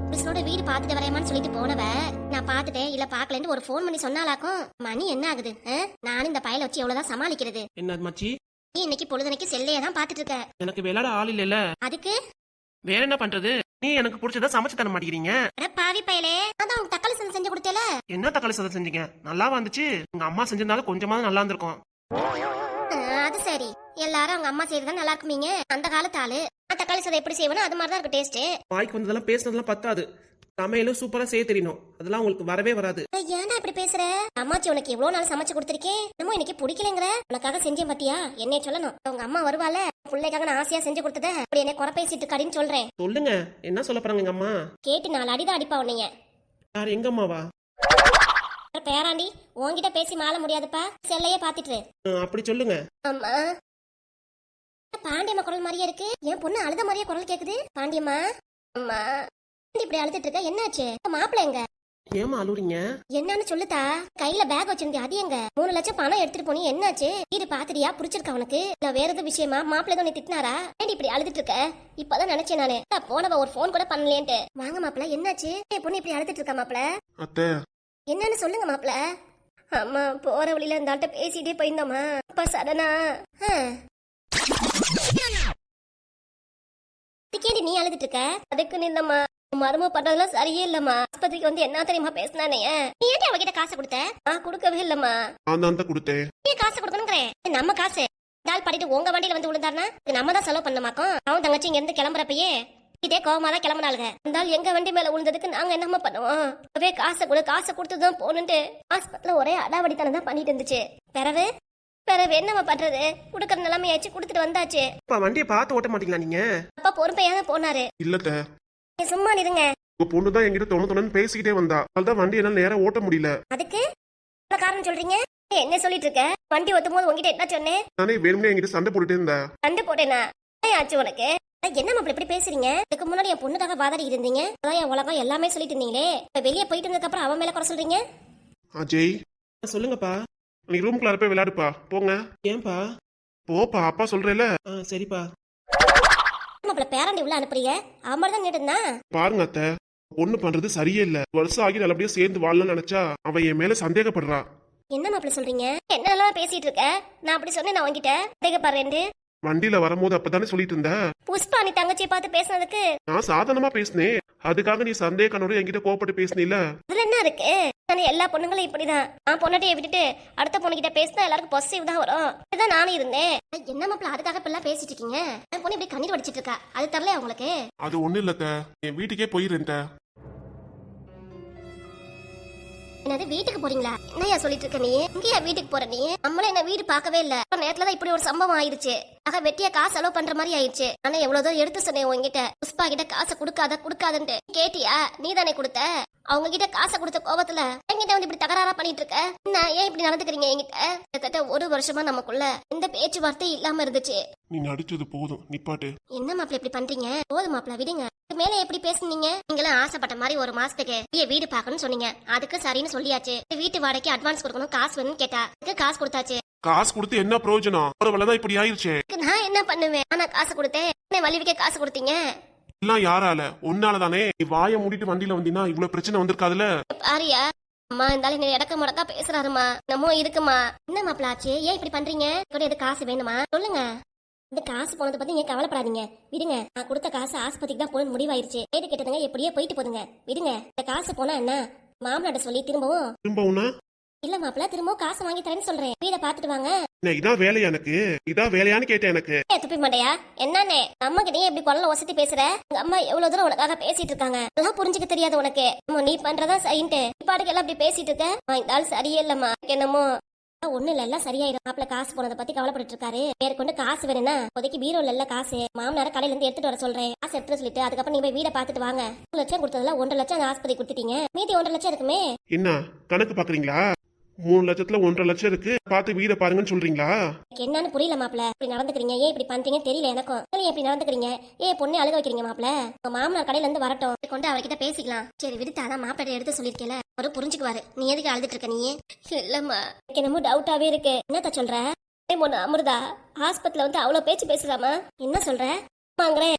புருஷனோட வீடு பாத்துட்டு வரையமான்னு சொல்லிட்டு போனவ நான் பாத்துட்டேன் இல்ல பாக்கலன்னு ஒரு ஃபோன் பண்ணி சொன்னாலாக்கும். மணி என்ன ஆகுது? நானும் இந்த பயல வச்சு எவ்வளவுதான் சமாளிக்கிறது? என்ன மச்சி, நீ இன்னைக்கு பொழுதுனைக்கு செல்லையே தான் பாத்துட்டு இருக்க. எனக்கு விளையாட ஆள் இல்லல, அதுக்கு வேற என்ன பண்றது? நீ எனக்கு பிடிச்சதா சமைச்சு தர மாட்டேங்கிறீங்க. அட பாவி பயலே, அதான் உனக்கு தக்காளி சாதம் செஞ்சு கொடுத்தேல. என்ன தக்காளி சாதம் செஞ்சீங்க? நல்லா வந்துச்சு. உங்க அம்மா செஞ்சிருந்தாலும் கொஞ்சமாவது நல்லா இருந்திருக்கும். அது சரி, எல்லாரும் அவங்க அம்மா செய்யறதா நல்லா இருக்குமீங்க. அந்த காலத்து ஆளு தக்காளி சாதம் எப்படி செய்வனோ அது மாதிரிதான் இருக்கு டேஸ்ட். வாய்க்கு வந்ததெல்லாம் பேசுனதெல்லாம் பத்தாது, சமையலும் சூப்பரா செய்ய தெரியணும். அதெல்லாம் உங்களுக்கு வரவே வராது. ஏன்டா இப்படி பேசுற? அம்மாச்சி உனக்கு எவ்வளவு நாள் சமைச்சு கொடுத்திருக்கேன், என்னமோ இன்னைக்கு பிடிக்கலங்கிற. உனக்காக செஞ்சேன் பாத்தியா, என்னைய சொல்லணும். உங்க அம்மா வருவால, பிள்ளைக்காக நான் ஆசையா செஞ்சு கொடுத்தத அப்படி என்ன குறை பேசிட்டு கடின்னு சொல்றேன். சொல்லுங்க, என்ன சொல்ல போறாங்க எங்க அம்மா? கேட்டு 4 அடிதான் அடிப்பா உன்னைய. யார், எங்க அம்மாவா? பேராண்டி, உன்கிட்ட பேசி மாள முடியாதுப்பா, செல்லையே பாத்துட்டு. அப்படி சொல்லுங்க. அம்மா, பாண்டியம்மா குரல் மாதிரியே இருக்கு. என் பொண்ணு அழுத மாதிரியே குரல் கேக்குது. பாண்டியம்மா, அம்மா இப்படி அழுதுட்டு இருக்க, என்னாச்சு? மாப்பிள்ள எங்க? ஏமா அழுறீங்க? என்னன்னு சொல்லுதா. கையில பேக் வச்சிருந்தே, அது எங்க? 3 லட்சம் பணம் எடுத்துட்டு போனி, என்னாச்சு? வீடு பாத்துறியா? புடிச்சிருக்கா உனக்கு? நான் வேற எதுவும் விஷயமா? மாப்பிள்ள தான் திட்டினாரா? ஏன்டி இப்படி அழுதுட்டு இருக்க? இப்பதான் நினைச்சேன் நானு, போனவ ஒரு போன் கூட பண்ணலேன்ட்டு. வாங்க மாப்பிள்ள, என்னாச்சு? என் பொண்ணு இப்படி அழுதுட்டு இருக்கா மாப்பிள்ள. அத்தை, என்னன்னு சொல்லுங்க மாப்பிள்ள. அம்மா போற வழியில இருந்தாட்ட பேசிட்டே போயிருந்தோமா, அப்ப சடனா கேடி நீ அழுதுட்டு இருக்க. அதுக்கு இல்லம்மா, மரும பண்றதெல்லாம் சரியே இல்லம்மா. ஆஸ்பத்திரிக்கு வந்து என்ன தெரியுமா பேசினானே, நீ ஏன் அவகிட்ட காசை கொடுத்த? நான் கொடுக்கவே இல்லம்மா. நான் தான் கொடுத்தேன். நீ காசை கொடுக்கணுங்கிறேன். நம்ம காசு தால் படிட்டு உங்க வண்டியில வந்து விழுந்தாருன்னா நம்ம தான் செலவு பண்ணமாக்கோம். அவன் தங்கச்சி இங்க இருந்து கிளம்புறப்பயே இதே கோவமா தான் கிளம்புனாளுங்க. இருந்தாலும் எங்க வண்டி மேல விழுந்ததுக்கு நாங்க என்னமா பண்ணுவோம்? அதே காசை கொடுத்துதான் போனுட்டு ஆஸ்பத்திரியில ஒரே அடாவடித்தனம் தான் பண்ணிட்டு இருந்துச்சு. பிறவு என்னமா பண்றது? குடுக்கற நிலைமையாச்சு, குடுத்துட்டு வந்தாச்சு. வண்டியை பார்த்து ஓட்ட மாட்டீங்களா நீங்க? அப்பா பொறுப்பையாக போனாரு. இல்லத்த, சும்மா இருங்க. உங்க பொண்ணு தான் என்கிட்ட தொண்ணு பேசிக்கிட்டே வந்தா. அதுதான் வண்டி என்னால நேரம் ஓட்ட முடியல. அதுக்கு காரணம் சொல்றீங்க? என்ன சொல்லிட்டு இருக்க? வண்டி ஓட்டும் போது உங்ககிட்ட என்ன சொன்னேன்? நானே வேணும்னே என்கிட்ட சண்டை போட்டுட்டே இருந்தேன். சண்டை போட்டேனா? ஆச்சு உனக்கு? என்ன மாப்பிள்ள இப்படி பேசுறீங்க? இதுக்கு முன்னாடி என் பொண்ணுக்காக வாதாடி இருந்தீங்க, அதான் என் உலகம் எல்லாமே சொல்லிட்டு இருந்தீங்களே. வெளியே போயிட்டு இருந்ததுக்கு அப்புறம் அவன் மேல குறை சொல்றீங்க. அஜய், சொல்லுங்கப்பா. நீ ரூம்குள்ள போய் விளையாடுப்பா, போங்க. ஏன்பா? போப்பா, அப்பா சொல்றேல. சரிப்பா. மாப்பிள்ள பேரண்டி உள்ள அனுப்புறீங்க, அவன் தான் நின்றுனா. பாருங்க அத்தை, பொண்ணு பண்றது சரியே இல்ல. வருஷம் ஆகி நல்லபடியா சேர்ந்து வாழலாம்னு நினைச்சா அவ என் மேல சந்தேகப்படுறா. என்ன மாப்பிள்ள சொல்றீங்க? என்னெல்லாம் பேசிட்டு இருக்க? நான் அப்படி சொன்னேன் நான் உங்ககிட்ட? சந்தேகப்படுறேன். வண்டியில வரும்போது அப்பதானே சொல்லிட்டு இருந்த. புஷ்பா நீ தங்கச்சியை பார்த்து பேசினதுக்கு நான் சாதாரணமா பேசினேன். அதுக்காக நீ சந்தேக கண்ணோட என்கிட்ட கோபப்பட்டு பேசினீல. அதுல என்ன இருக்கு? எல்லா பொண்ணுங்களும் இப்படிதான். நான் பொண்ணாட்டியை விட்டுட்டு அடுத்த பொண்ணுகிட்ட பேசினா எல்லாருக்கும் பொசிட்டிவ் தான் வரும். இதுதான் நானும் இருந்தேன். என்ன மாப்பிள்ள அதுக்காக இப்பெல்லாம் பேசிட்டு இருக்கீங்க? என் பொண்ணு இப்படி கண்ணீர் வடிச்சிட்டு இருக்கா, அது தரல உங்களுக்கு? அது ஒண்ணு இல்லத்த, என் வீட்டுக்கே போயிருந்தேன். என்னது வீட்டுக்கு போறீங்களா? என்னையா சொல்லிட்டு இருக்க நீ? எங்கயா வீட்டுக்கு போற நீ? நம்மள என்ன வீடு பார்க்கவே இல்ல. நேரத்துலதான் இப்படி ஒரு சம்பவம் ஆயிருச்சு. ஆக வெட்டியா காசு செலவு பண்ற மாதிரி ஆயிடுச்சு. ஆனா எவ்வளவு எடுத்து சொன்னேன் உங்ககிட்ட, புஷ்பா கிட்ட காசை கொடுக்காதன்ட்டு. கேட்டியா? நீ தானே கொடுத்த. அவங்க கிட்ட காசை கொடுத்த கோபத்துல என்கிட்ட வந்து இப்படி தகராறா பண்ணிட்டு இருக்க. என்ன ஏன் இப்படி நடந்துக்கிறீங்க என்கிட்ட? கிட்டத்தட்ட 1 வருஷமா நமக்குள்ள இந்த பேச்சுவார்த்தை இல்லாம இருந்துச்சு. நீ நடிச்சது போதும், நிப்பாட்டு. என்ன மாப்பிள்ள இப்படி பண்றீங்க? போதும் மாப்பிள்ள, விடுங்க. மேல எப்படி பேசுனீங்க? நீங்களும் ஆசைப்பட்ட மாதிரி ஒரு மாசத்துக்கு வீடு பாக்கணும்னு சொன்னீங்க. அதுக்கு சரின்னு சொல்லியாச்சு. வீட்டு வாடகைக்கு அட்வான்ஸ் கொடுக்கணும், காசு வேணும்னு கேட்டா காசு கொடுத்தாச்சு. காசு கொடுத்து என்ன பிரயோஜனம்? ஒரு வேலைதான் இப்படி ஆயிருச்சு. நான் என்ன பண்ணுவேன்? ஆனா காசு கொடுத்தேன். வலிவிக்க காசு கொடுத்தீங்க. எல்லாம் யாரால? உன்னாலதானே. நீ வாயை மூடிட்டு வண்டியில வந்தீங்கன்னா இவ்வளவு பிரச்சனை வந்திருக்காதுல. பாரியா அம்மா, இருந்தாலும் என்ன இடக்க முடக்கா பேசுறாருமா. நம்மோ இருக்குமா? என்ன மாப்பிள்ள ஆச்சு? ஏன் இப்படி பண்றீங்க? எது காசு வேணுமா? சொல்லுங்க. இந்த காசு போனதை பத்தி ஏன் கவலைப்படாதீங்க, விடுங்க. நான் கொடுத்த காசு ஆஸ்பத்திரிக்கு தான் போன முடிவாயிருச்சு. வீடு கேட்டதுங்க எப்படியே போயிட்டு போதுங்க, விடுங்க. இந்த காசு போனா என்ன? மாமனாட்ட சொல்லி திரும்பவும் இல்ல மாப்பிள்ள, திரும்பவும் காசு வாங்கி தரேன்னு சொல்றேன். வீட பாத்துட்டு வாங்க. இதான் வேலையா? எனக்கு இதான் வேலையான்னு கேட்டேன். எனக்கு துப்பி மாட்டையா? என்னன்னே அம்மா கிட்டே எப்படி குரல வசதி பேசுற? உங்க அம்மா எவ்வளவு தூரம் உனக்காக பேசிட்டு இருக்காங்க, அதெல்லாம் புரிஞ்சுக்க தெரியாது உனக்கு. நீ பண்றதா சரின்ட்டு பாட்டுக்கு எல்லாம் அப்படி பேசிட்டு இருக்க. இந்த ஆள் சரியே இல்லம்மா. என்னமோ ஒண்ணு இல்ல, எல்லாம் சரியாயிரும். மாப்பிள்ள காசு போனதை பத்தி கவலைப்பட்டு இருக்காரு. மேற்கொண்டு காசு வேணும்னா இப்போதைக்கு பீரோல இல்ல காசு, மாமனார கடையில இருந்து எடுத்துட்டு வர சொல்றேன். காசு எடுத்து சொல்லிட்டு அதுக்கப்புறம் நீ போய் வீட பாத்துட்டு வாங்க. 1 லட்சம் கொடுத்ததுல 1.5 லட்சம் ஆஸ்பத்திரி கொடுத்துட்டீங்க, மீதி 1.5 லட்சம் இருக்குமே. என்ன கணக்கு பாக்குறீங்களா? 3 லட்சத்துல 1.5 லட்சம் இருக்கு. பார்த்து வீட பாருங்கன்னு சொல்றீங்களா? என்னன்னு புரியல மாப்பிள்ள. இப்படி நடந்துக்கிறீங்க, ஏன் இப்படி பண்றீங்க தெரியல எனக்கும். எப்படி நடந்துக்கிறீங்க? ஏன் பொண்ணு அழுக வைக்கிறீங்க மாப்பிள்ள? உங்க மாமனார் கடையில இருந்து வரட்டும், கொண்டு அவர்கிட்ட பேசிக்கலாம். சரி விடுத்தாதான் மாப்பிள்ள எடுத்து சொல்லிருக்கேல, அவரு புரிஞ்சுக்குவாரு. நீ எதுக்கு அழுதுட்டு இருக்க? நீ இல்லம்மா, எனக்கு என்னமோ டவுட்டாவே இருக்கு. என்னத்த சொல்ற? பொண்ணு அமிர்தா ஆஸ்பத்திரியில வந்து அவ்வளவு பேச்சு பேசுறாமா? என்ன சொல்ற? வாங்குறேன்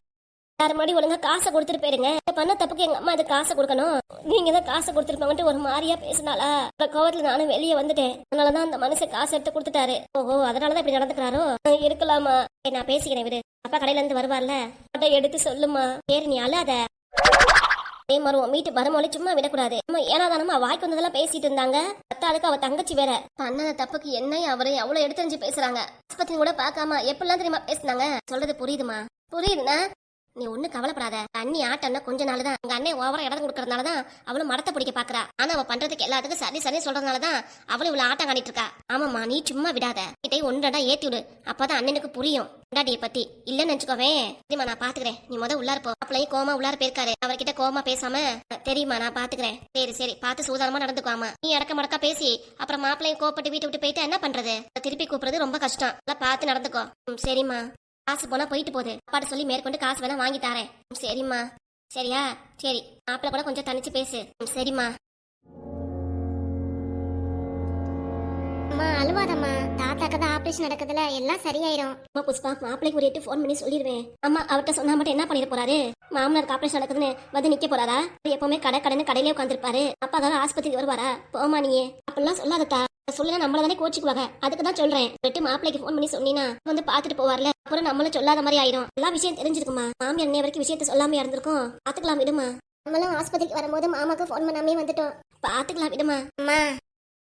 யார் முன்னாடி ஒழுங்கா காசை கொடுத்துட்டு போயிருங்க. பண்ண தப்புக்கு எங்க அம்மா அது காசை கொடுக்கணும், நீங்க தான் காசை கொடுத்துருப்பாங்கன்ட்டு ஒரு மாதிரியா பேசினாலா. கோவத்துல நானும் வெளியே வந்துட்டேன். அதனாலதான் அந்த மனுஷன் காசு எடுத்து கொடுத்துட்டாரு. ஓஹோ, அதனாலதான் இப்படி நடந்துக்கிறாரோ. இருக்கலாமா, நான் பேசிக்கிறேன் விடு. அப்பா கடையில இருந்து வருவார்ல, அதை எடுத்து சொல்லுமா. சரி நீ அழாத. மருவோம் வீட்டு மருமொழி சும்மா விடக்கூடாது. ஏனாதானமா வாய்க்கு வந்ததெல்லாம் பேசிட்டு இருந்தாங்க. அதுக்கு அவ தங்கச்சி வேற பண்ணத தப்புக்கு என்னையும் அவரை அவ்வளவு எடுத்துரிஞ்சு பேசுறாங்க. ஆஸ்பத்திரி கூட பாக்காம எப்படிலாம் தெரியுமா பேசுனாங்க. சொல்றது புரியுதுமா? புரியுதுன்னா நீ ஒண்ணு கவலைப்படாத. அண்ணி ஆட்டம்னா கொஞ்ச நாள் தான். உங்க அண்ணன் ஓவரா இடம் கொடுக்கறதுனாலதான் அவளும் மடத்தை பிடிக்க பாக்குறா. ஆனா அவ பண்றதுக்கு எல்லாத்துக்கும் சரி சரி சொல்றதுனாலதான் அவளும் இவ்வளவு ஆட்டம் காட்டிட்டு இருக்கா. ஆமாமா, நீ சும்மா விடாத. கிட்டே ஒன்றா ஏத்தி விடு. அப்பதான் அண்ணனுக்கு புரியும் பொண்டாட்டியை பத்தி. இல்லன்னு நினைச்சுக்கோவே. தெரியுமா, நான் பாத்துக்கிறேன். நீ உள்ளார போ. அப்பளையும் கோமா உள்ளார போயிருக்காரு. அவர்கிட்ட கோமா பேசாம தெரியுமா, நான் பாத்துக்கிறேன். சரி சரி, பார்த்து சூதானமா நடந்துக்குவாமா. நீ அடக்க மடக்கா பேசி அப்புறம் மாப்பிளையும் கோப்பட்டு வீட்டு விட்டு போயிட்டு என்ன பண்றது? திருப்பி கூப்பிடுறது ரொம்ப கஷ்டம். நல்லா பார்த்து நடந்துக்கோ. சரிம்மா. காசு போனா போயிட்டு போகுது. அப்பாட்ட சொல்லி மேற்கொண்டு காசு வேணா வாங்கி தாரேன். சரிம்மா. சரியா? சரி, மாப்பிள்ள கூட கொஞ்சம் தனிச்சு பேசு. சரிம்மா. அழுவாதம்மா, தாத்தாக்கு தான் ஆபரேஷன் நடக்குதுல, எல்லாம் சரியாயிரும். அம்மா புஷ்பா, மாப்பிள்ளைக்கு ஒரு 8 ஃபோன் பண்ணி சொல்லிடுவேன். அம்மா அவர்கிட்ட சொன்னா மட்டும் என்ன பண்ணிட போறாரு? மாமனாருக்கு ஆபரேஷன் நடக்குதுன்னு வந்து நிக்க போறாரா? எப்பவுமே கடைன்னு கடையிலே உட்காந்துருப்பாரு. அப்பா தான் ஆஸ்பத்திரிக்கு வருவாரா? போமா நீயே அப்படிலாம் சொல்லாதத்தா. சொல்லுனா நம்மள தானே கோச்சிக்குவாங்க. அதுக்கு தான் சொல்றேன். விட்டு மாப்பிள்ளைக்கு ஃபோன் பண்ணி சொன்னீனா வந்து பாத்துட்டு போவார்ல. அப்புறம் நம்மளும் சொல்லாத மாதிரி ஆயிரும். எல்லா விஷயம் தெரிஞ்சிருக்குமா. மாமியார் இன்னை வரைக்கும் விஷயத்த சொல்லாம இருந்திருக்கும். பாத்துக்கலாம் விடுமா. நம்மளும் ஆஸ்பத்திரிக்கு வரும்போது மாமாக்கு ஃபோன் பண்ணாமே வந்துட்டோம். பாத்துக்கலாம் விடுமா. அம்மா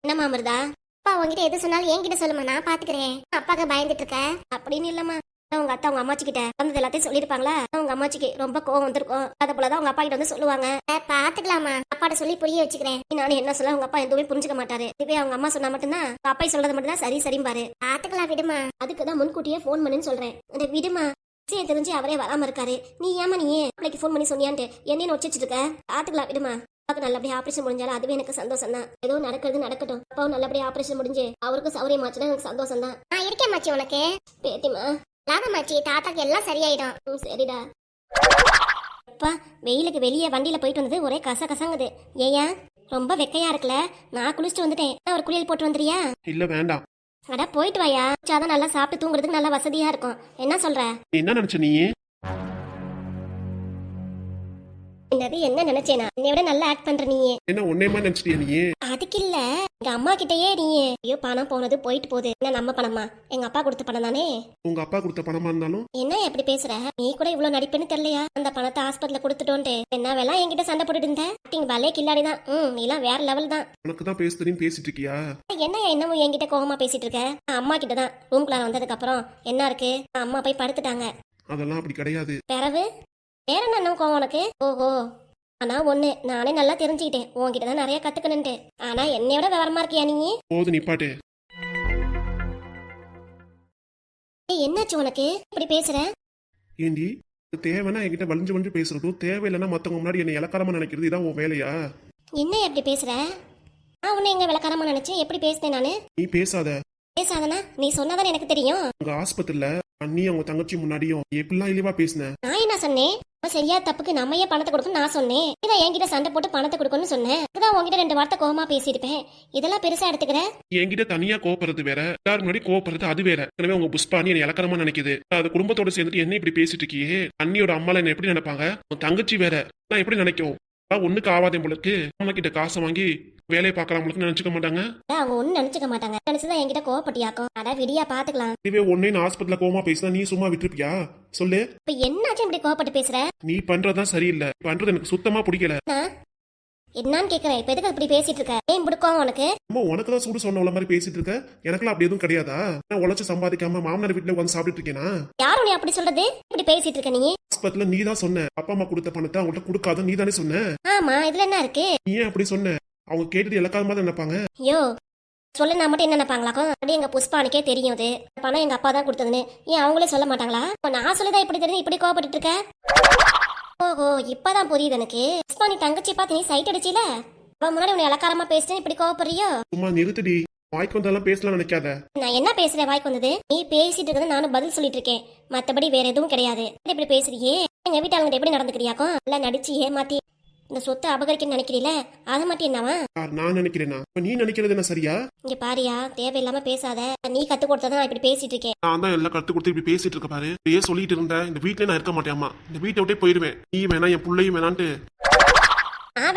என்னம்மா அமிர்தா? அப்பா உங்ககிட்ட எது சொன்னாலும் என்கிட்ட சொல்லுமா, நான் பாத்துக்கிறேன். அப்பாக்கு பயந்துட்டு இருக்க அப்படின்னு இல்லம்மா. உங்க அத்தா உங்க அம்மாச்சி கிட்ட வந்தது எல்லாத்தையும் சொல்லிருப்பாங்களா? உங்க அம்மாச்சிக்கு ரொம்ப கோவம் வந்திருக்கும். அத போலதான் உங்க அப்பா கிட்ட வந்து சொல்லுவாங்க. பாத்துக்கலாமா, அப்பாட்ட சொல்லி புரிய வச்சுக்கிறேன். நானும் என்ன சொல்ல உங்க அப்பா எதுவுமே புரிஞ்சுக்க மாட்டாரு. இதுவே அவங்க அம்மா சொன்னா மட்டும்தான், அப்பா சொல்றது மட்டும் தான் சரி சரிம்பாரு. பாத்துக்கலாம் விடுமா. அதுக்குதான் முன்கூட்டியே போன் பண்ணுன்னு சொல்றேன். அந்த விடுமா. விஷயம் தெரிஞ்சு அவரே வராம இருக்காரு. நீ ஏமா நீ பிள்ளைக்கு போன் பண்ணி சொன்னியான்ட்டு என்னன்னு வச்சுட்டு இருக்க? பாத்துக்கலாம் விடுமா. அப்பாவுக்கு நல்லபடியா ஆபரேஷன் முடிஞ்சாலும் அதுவே எனக்கு சந்தோஷம் தான். ஏதோ நடக்கிறது நடக்கட்டும். அப்பாவும் நல்லபடியா ஆபரேஷன் முடிஞ்சு அவருக்கும் சௌரியமாச்சுன்னா எனக்கு சந்தோஷம் தான். நான் இருக்கேன் மாச்சி உனக்கு. பேத்திமா லாபமாச்சி, தாத்தாக்கு எல்லாம் சரியாயிடும். சரிடா. அப்பா வெயிலுக்கு வெளியே வண்டியில போயிட்டு வந்தது ஒரே கசங்குது. ஏயா ரொம்ப வெக்கையா இருக்குல்ல? நான் குளிச்சுட்டு வந்துட்டேன். ஒரு குளியல் போட்டு வந்துறியா? இல்ல வேண்டாம். அட போயிட்டு வாயா. சாதான் நல்லா சாப்பிட்டு தூங்குறதுக்கு நல்லா வசதியா இருக்கும். என்ன சொல்ற? என்ன நினைச்ச நீ? என்னது என்ன நினைச்சேனா? என்னை விட நல்லா ஆக்ட் பண்ற நீ. என்ன உன்னையமா நினைச்சிட்டியா நீ? அதுக்கு இல்ல, எங்க அம்மா கிட்டயே நீ ஐயோ பணம் போனது போயிட்டு போகுது. என்ன நம்ம பணமா? எங்க அப்பா கொடுத்த பணம் தானே. உங்க அப்பா கொடுத்த பணமா இருந்தாலும் என்ன எப்படி பேசுற? நீ கூட இவ்வளவு நடிப்புன்னு தெரியலையா? அந்த பணத்தை ஆஸ்பத்திரியில கொடுத்துட்டோன்ட்டு என்ன வேலை என்கிட்ட சண்டை போட்டுட்டு இருந்த? ஆக்டிங் பலே கில்லாடிதான். நீலாம் வேற லெவல் தான். உனக்கு தான் பேச தெரியும் பேசிட்டு இருக்கியா? என்ன என்னமோ என்கிட்ட கோவமா பேசிட்டு இருக்க? அம்மா கிட்ட தான் ரூம்குள்ள வந்ததுக்கு அப்புறம் என்ன இருக்கு? அம்மா போய் படுத்துட்டாங்க. அதெல்லாம் அப்படி கிடையாது. பிறகு வேற என்ன கோவம் உனக்கு? ஓஹோ, ஆனா ஒண்ணு நானே நல்லா தெரிஞ்சுக்கிட்டேன். உன்கிட்ட தான் நிறைய கத்துக்கணுன்ட்டு. ஆனா என்னையோட விவரமா இருக்கியா நீ? போது நிப்பாட்டு. என்னாச்சு உனக்கு இப்படி பேசுற? ஏண்டி தேவைன்னா என்கிட்ட வலிஞ்சு வலிஞ்சு பேசுறதும், தேவையில்லைன்னா மத்தவங்க முன்னாடி என்ன இலக்காரமா நினைக்கிறது இதான் உன் வேலையா? என்ன எப்படி பேசுற? நான் உன்னை எங்க விளக்காரமா நினைச்சேன்? எப்படி பேசுனேன் நானு? நீ பேசாத. பேசாதனா? நீ சொன்னதானே எனக்கு தெரியும். உங்க ஆஸ்பத்திரியில அண்ணி அவங்க தங்கச்சி முன்னாடியும் எப்படிலாம் இழிவா பேசின. நான் என்ன சொன்னேன்? சரியா தப்புக்கு நம்மையே பணத்தை கொடுக்கணும் நான் சொன்னேன். இதான் என்கிட்ட சண்டை போட்டு பணத்தை கொடுக்கணும்னு சொன்னேன். இதுதான் உங்ககிட்ட 2 வார்த்தை கோவமா பேசியிருப்பேன். இதெல்லாம் பெருசா எடுத்துக்கிற? என்கிட்ட தனியா கோவப்படுறது வேற, எல்லாரும் முன்னாடி கோவப்படுறது அது வேற. எனவே உங்க புஷ்பானி என்ன இலக்கரமா நினைக்குது. அது குடும்பத்தோட சேர்ந்துட்டு என்ன இப்படி பேசிட்டு இருக்கியே? அண்ணியோட அம்மால என்ன எப்படி நினைப்பாங்க? உன் தங்கச்சி வேற, நான் எப்படி நினைக்கும்? ஒண்ணுக்கு ஆவாதே உங்களுக்கு. அம்மா கிட்ட காசை வாங்கி வேலையை பாக்கலாம்னு நினைச்சுக்க மாட்டாங்க. அவங்க ஒண்ணு நினைச்சுக்க மாட்டாங்க. நினைச்சுதான் என்கிட்ட கோவப்பட்டியாக்கும். அட விடியா பாத்துக்கலாம். இதுவே ஒன்னே நான் ஆஸ்பத்திரியில கோவமா பேசினா நீ சும்மா விட்டுருப்பியா? சொல்லு. இப்ப என்னாச்சும் இப்படி கோவப்பட்டு பேசுற? நீ பண்றதுதான் சரியில்லை. பண்றது எனக்கு சுத்தமா பிடிக்கல. என்னன்னு கேக்குறேன். இப்ப எதுக்கு இப்படி பேசிட்டு இருக்க? ஏன் பிடிக்கும் உனக்கு? அம்மா உனக்கு தான் சூடு சொன்ன மாதிரி பேசிட்டு இருக்க. எனக்குலாம் அப்படி எதுவும் கிடையாதா? நான் உழைச்சு சம்பாதிக்காம மாமனார் வீட்டுல வந்து சாப்பிட்டு இருக்கேனா? யாரும் நீ அப்படி சொல்றது? இப்படி பேசிட்டு இருக்க நீ? ஆஸ்பத்திரியில நீ தான் சொன்ன அப்பா அம்மா கொடுத்த பணத்தை அவங்கள்ட்ட கொடுக்காத நீ தானே சொன்ன. ஆமா, இதுல என்ன இருக்கு? நீ ஏன் அப்படி சொன்ன? அவங்க கேட்டுட்டு இலக்காரமா தான் நினைப்பாங்க. ஐயோ சொல்ல நான் மட்டும் என்ன நினைப்பாங்களாக்கும்? அப்படி எங்க புஷ்பானுக்கே தெரியும் அது பணம் எங்க அப்பா தான் கொடுத்ததுன்னு. ஏன் அவங்களே சொல்ல மாட்டாங்களா? நான் சொல்லிதான் இப்படி தெரிஞ்சு இப்படி கோவப்பட்டு இருக்க? ஓஹோ, இப்பதான் புரியுது எனக்கு. புஷ்பானி தங்கச்சி பார்த்து நீ சைட் அடிச்சில, அவன் முன்னாடி உன்னை இலக்காரமா பேசிட்டு இப்படி கோவப்படுறியோ? சும்மா நிறுத்துடி. வாய்க்கு வந்தாலும் பேசலாம் நினைக்காத. நான் என்ன பேசுறேன்? வாய்க்கு வந்தது நீ பேசிட்டு இருக்கிறது, நானும் பதில் சொல்லிட்டு இருக்கேன். மத்தபடி வேற எதுவும் கிடையாது. இப்படி பேசுறியே? எங்க வீட்டாளுங்கிட்ட எப்படி நடந்துக்கிறியாக்கும்? இல்ல நடிச்சு ஏமாத்தி இந்த சொத்தை அபகரிக்கணும்னு நினைக்கிறீல அதை மட்டும் என்னவா? யார் நான் நினைக்கிறேனா? இப்ப நீ நினைக்கிறது என்ன சரியா? இங்க பாரியா, தேவையில்லாம பேசாத. நீ கத்து கொடுத்ததான் இப்படி பேசிட்டு இருக்கேன். நான் தான் எல்லாம் கத்து கொடுத்து இப்படி பேசிட்டு இருக்க பாரு. ஏன் சொல்லிட்டு இருந்தேன் இந்த வீட்லயே நான் இருக்க மாட்டேம்மா, இந்த வீட்டை விட்டே போயிருவேன். நீ வேணா என் பிள்ளையும் வேணான்ட்டு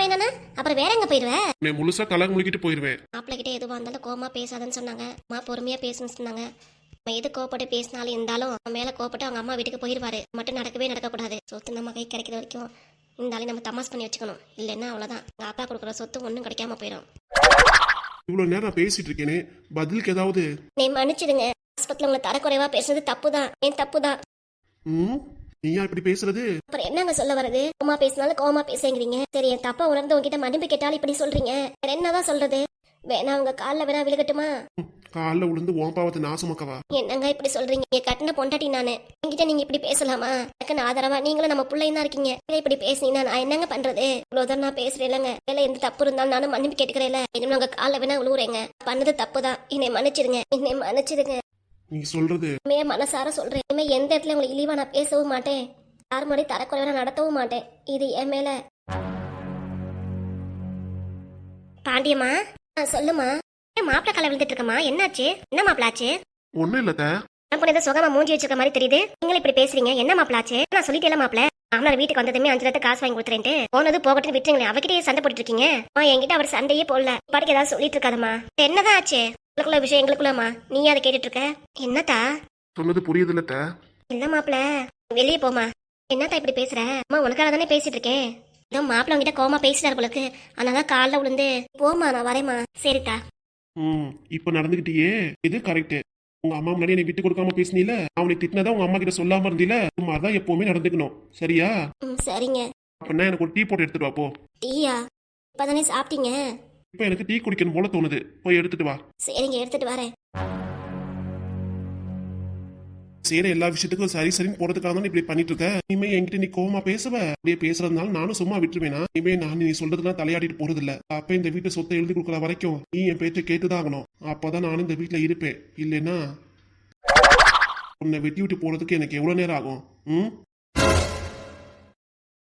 வேணானா அப்புறம் வேற எங்க போயிருவ? நான் முழுசா தலை முழுக்கிட்டு போயிருவேன். மாப்பிள்ள கிட்ட எதுவா இருந்தாலும் கோமா பேசாதன்னு சொன்னாங்க. அம்மா பொறுமையா பேசுன்னு சொன்னாங்க. நம்ம எது கோப்பட்டு பேசினாலும் இருந்தாலும் அவன் மேல கோப்பட்டு அவங்க அம்மா வீட்டுக்கு போயிருவாரு. மட்டும் நடக்கவே நடக்கக்கூடாது. சொத்து நம்ம கை கிடைக்கிற வரைக்கும் இருந்தாலும் நம்ம தமாஸ் பண்ணி வச்சுக்கணும். இல்லைன்னா அவ்வளவுதான், எங்க அப்பா கொடுக்குற சொத்து ஒன்றும் கிடைக்காம போயிடும். இவ்வளவு நேரம் நான் பேசிட்டு இருக்கேனே, பதிலுக்கு ஏதாவது? நீ மன்னிச்சிடுங்க. ஆஸ்பத்திரியில் உங்களை தரக்குறைவா பேசுறது தப்புதான். ஏன் தப்புதான்? நீயா இப்படி பேசுறது? அப்புறம் என்னங்க சொல்ல வருது? கோமா பேசினாலும் கோமா பேசுங்கிறீங்க. சரி, என் தப்பா உணர்ந்து உங்ககிட்ட மன்னிப்பு கேட்டாலும் இப்படி சொல்றீங்க. வேற என்னதான் சொல்றது? வேணா உங்க காலில் வேணா விழுகட்டுமா? காலில் விழுந்து ஓம் பாவத்தை நாசமாக்கவா? என்னங்க இப்படி சொல்றீங்க? நீங்க கட்டின பொண்டாட்டி நானு, என்கிட்ட நீங்க இப்படி பேசலாமா? எனக்கு ஆதரவா நீங்களும் நம்ம பிள்ளையும் தான் இருக்கீங்க. இப்படி பேசினீங்கன்னா நான் என்னங்க பண்றது? இவ்வளவுதான் நான் பேசுறேன்லங்க. வேலை எந்த தப்பு இருந்தாலும் நானும் மன்னிப்பு கேட்டுக்கிறேன். இனிமே உங்க காலில் வேணா விழுவுறேங்க. பண்ணது தப்புதான். என்னை மன்னிச்சிடுங்க, என்னை மன்னிச்சிடுங்க. நீ சொல்றது மனசார சொல்றேன். இனிமே எந்த இடத்துல உங்களுக்கு இழிவா நான் பேசவும் மாட்டேன். யார் முன்னாடி தரக்குறைவா நடத்தவும் மாட்டேன். இது என் மேல. பாண்டியம்மா, சொல்லுமா. ஏன் மாப்பிள்ள கால விழுந்துட்டு இருக்கமா? என்னாச்சு? என்ன மாப்பிளாச்சு? ஒண்ணும் இல்ல. ஏதோ சுகமா மூஞ்சி வச்சிருக்க மாதிரி தெரியுது. நீங்களும் இப்படி பேசுறீங்க. என்ன மாப்பிளாச்சு? நான் சொல்லிட்டேன் மாப்பிள்ள. மாமனார் வீட்டுக்கு வந்ததுமே 5 லட்சம் காசு வாங்கி கொடுத்துறேன்ட்டு போனது போகட்டு விட்டுருங்களேன். அவகிட்டயே சண்டை போட்டு இருக்கீங்க. என்கிட்ட அவர் சண்டையே போடல. பாட்டுக்கு ஏதாவது சொல்லிட்டு இருக்காதம்மா. என்னதான் ஆச்சு? எங்களுக்குள்ள விஷயம் எங்களுக்குள்ளமா நீ அதை கேட்டுட்டு இருக்க? என்னத்தா சொன்னது புரியுது இல்ல? இல்ல மாப்பிள்ள, வெளியே போமா. என்னத்தா இப்படி பேசுற? அம்மா உனக்காக தானே பேசிட்டு இருக்கேன். ஏதோ மாப்பிள்ள உங்ககிட்ட கோமா பேசிட்டாரு போலக்கு. அதனால காலில் விழுந்து போமா, நான் வரேம்மா. சரிக்கா. இப்ப நடந்துகிட்டியே இது கரெக்ட். உங்க அம்மா முன்னாடி என்னை விட்டு கொடுக்காம பேசினீல, அவனை திட்டினதா உங்க அம்மா கிட்ட சொல்லாம இருந்தீல, இந்த மாதிரிதான் எப்பவுமே நடந்துக்கணும். சரியா? சரிங்க. அப்படின்னா எனக்கு ஒரு டீ போட்டு எடுத்துட்டு வா போ. டீயா? இப்பதானே சாப்பிட்டீங்க. இப்ப எனக்கு டீ குடிக்கணும் போல தோணுது. போய் எடுத்துட்டு வா. சரிங்க, எடுத்துட்டு வரேன். சரி, எல்லா விஷயத்துக்கும் சரி சரின்னு போறதுக்காக தான் இப்படி பண்ணிட்டு இருக்க. இனிமே என்கிட்ட நீ கோவமா பேசுவ. அப்படியே பேசுறதுனால நானும் சும்மா விட்டுருவேனா? இனிமே நான் நீ சொல்றதுலாம் தலையாடிட்டு போறது இல்ல. அப்ப இந்த வீட்டை சொத்தை எழுதி கொடுக்குற வரைக்கும் நீ என் பேச்சை கேட்டுதான் ஆகணும். அப்பதான் நானும் இந்த வீட்டுல இருப்பேன். இல்லைன்னா உன்னை வெட்டி விட்டு போறதுக்கு எனக்கு எவ்வளவு நேரம் ஆகும்?